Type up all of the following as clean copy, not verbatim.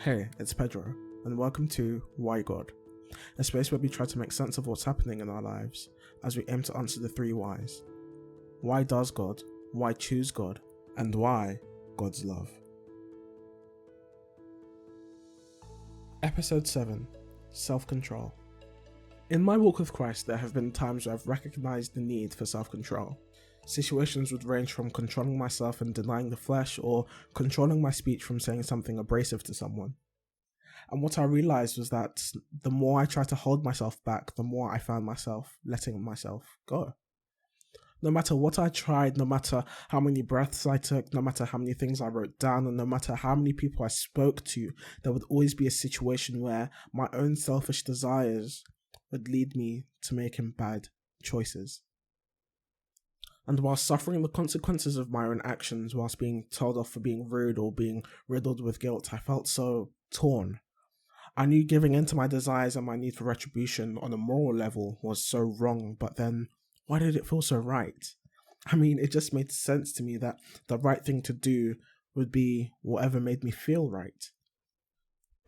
Hey, it's Pedro, and welcome to Why God, a space where we try to make sense of what's happening in our lives as we aim to answer the three whys. Why does God? Why choose God? And why God's love? Episode 7, Self-Control. In my walk with Christ, there have been times where I've recognized the need for self-control. Situations would range from controlling myself and denying the flesh, or controlling my speech from saying something abrasive to someone. And what I realized was that the more I tried to hold myself back, the more I found myself letting myself go. No matter what I tried, no matter how many breaths I took, no matter how many things I wrote down, and no matter how many people I spoke to, there would always be a situation where my own selfish desires would lead me to making bad choices. And while suffering the consequences of my own actions, whilst being told off for being rude or being riddled with guilt, I felt so torn. I knew giving in to my desires and my need for retribution on a moral level was so wrong, but then why did it feel so right? I mean, it just made sense to me that the right thing to do would be whatever made me feel right.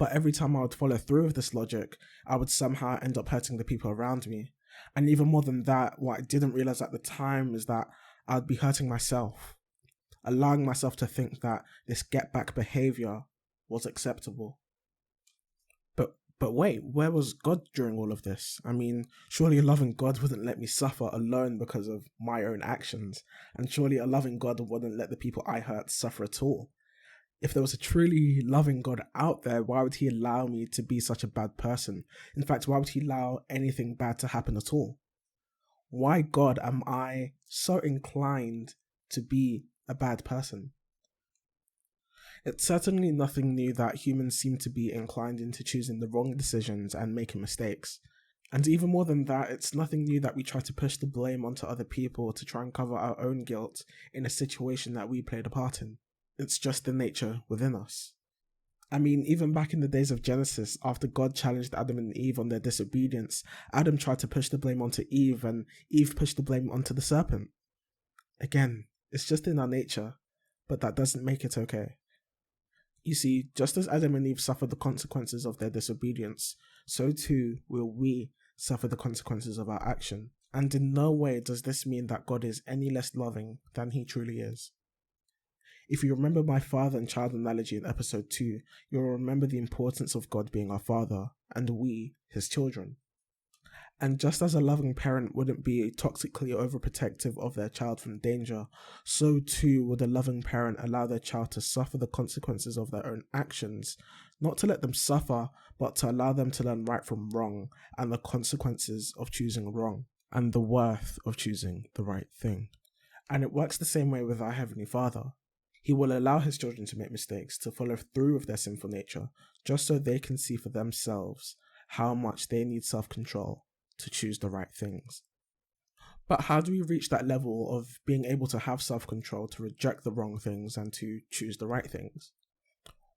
But every time I would follow through with this logic, I would somehow end up hurting the people around me. And even more than that, what I didn't realize at the time is that I would be hurting myself, allowing myself to think that this get back behavior was acceptable. But wait, where was God during all of this? I mean, surely a loving God wouldn't let me suffer alone because of my own actions, and surely a loving God wouldn't let the people I hurt suffer at all. If there was a truly loving God out there, why would he allow me to be such a bad person? In fact, why would he allow anything bad to happen at all? Why, God, am I so inclined to be a bad person? It's certainly nothing new that humans seem to be inclined into choosing the wrong decisions and making mistakes. And even more than that, it's nothing new that we try to push the blame onto other people to try and cover our own guilt in a situation that we played a part in. It's just the nature within us. I mean, even back in the days of Genesis, after God challenged Adam and Eve on their disobedience, Adam tried to push the blame onto Eve, and Eve pushed the blame onto the serpent. Again, it's just in our nature, but that doesn't make it okay. You see, just as Adam and Eve suffered the consequences of their disobedience, so too will we suffer the consequences of our action. And in no way does this mean that God is any less loving than he truly is. If you remember my father and child analogy in episode 2, you'll remember the importance of God being our father and we his children. And just as a loving parent wouldn't be toxically overprotective of their child from danger, so too would a loving parent allow their child to suffer the consequences of their own actions, not to let them suffer, but to allow them to learn right from wrong and the consequences of choosing wrong and the worth of choosing the right thing. And it works the same way with our Heavenly Father. He will allow his children to make mistakes, to follow through with their sinful nature, just so they can see for themselves how much they need self-control to choose the right things. But how do we reach that level of being able to have self-control to reject the wrong things and to choose the right things?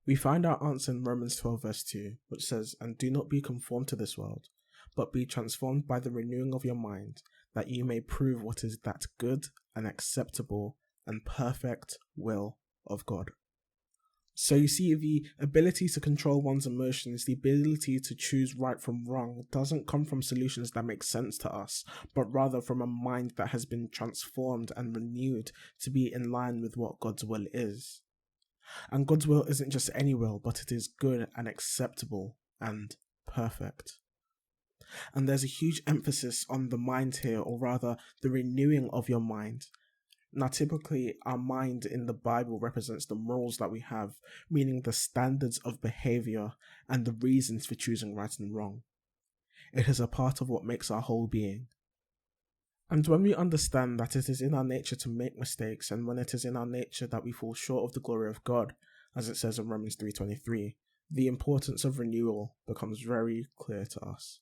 We find our answer in Romans 12 verse 2, which says, "And do not be conformed to this world, but be transformed by the renewing of your mind, that you may prove what is that good and acceptable and perfect will of God." So you see, the ability to control one's emotions, the ability to choose right from wrong, doesn't come from solutions that make sense to us, but rather from a mind that has been transformed and renewed to be in line with what God's will is. And God's will isn't just any will, but it is good and acceptable and perfect. And there's a huge emphasis on the mind here, or rather, the renewing of your mind. Now, typically, our mind in the Bible represents the morals that we have, meaning the standards of behavior and the reasons for choosing right and wrong. It is a part of what makes our whole being. And when we understand that it is in our nature to make mistakes, and when it is in our nature that we fall short of the glory of God, as it says in Romans 3:23, the importance of renewal becomes very clear to us.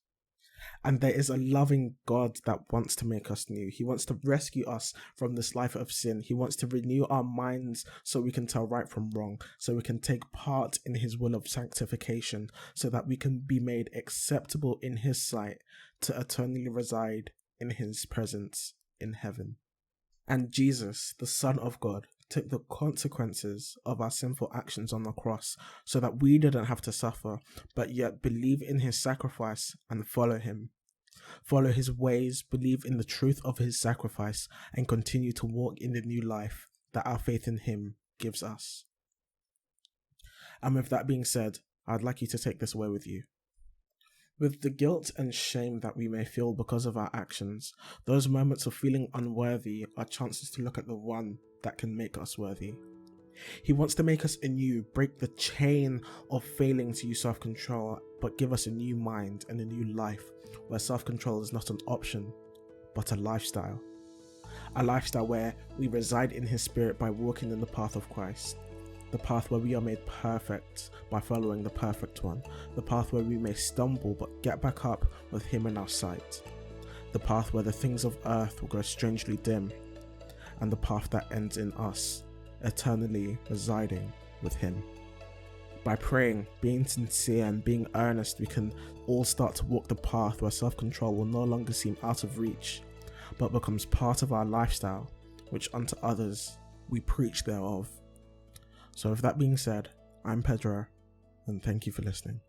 And there is a loving God that wants to make us new. He wants to rescue us from this life of sin. He wants to renew our minds so we can tell right from wrong, so we can take part in his will of sanctification, so that we can be made acceptable in his sight to eternally reside in his presence in heaven. And Jesus, the Son of God, took the consequences of our sinful actions on the cross so that we didn't have to suffer, but yet believe in his sacrifice and follow him. Follow his ways, believe in the truth of his sacrifice, and continue to walk in the new life that our faith in him gives us. And with that being said, I'd like you to take this away with you. With the guilt and shame that we may feel because of our actions, those moments of feeling unworthy are chances to look at the one that can make us worthy. He wants to make us anew, break the chain of failing to use self-control, but give us a new mind and a new life where self-control is not an option, but a lifestyle. A lifestyle where we reside in his spirit by walking in the path of Christ. The path where we are made perfect by following the perfect one. The path where we may stumble but get back up with him in our sight. The path where the things of earth will grow strangely dim. And the path that ends in us, eternally residing with him. By praying, being sincere and being earnest, we can all start to walk the path where self-control will no longer seem out of reach, but becomes part of our lifestyle, which unto others we preach thereof. So with that being said, I'm Pedro, and thank you for listening.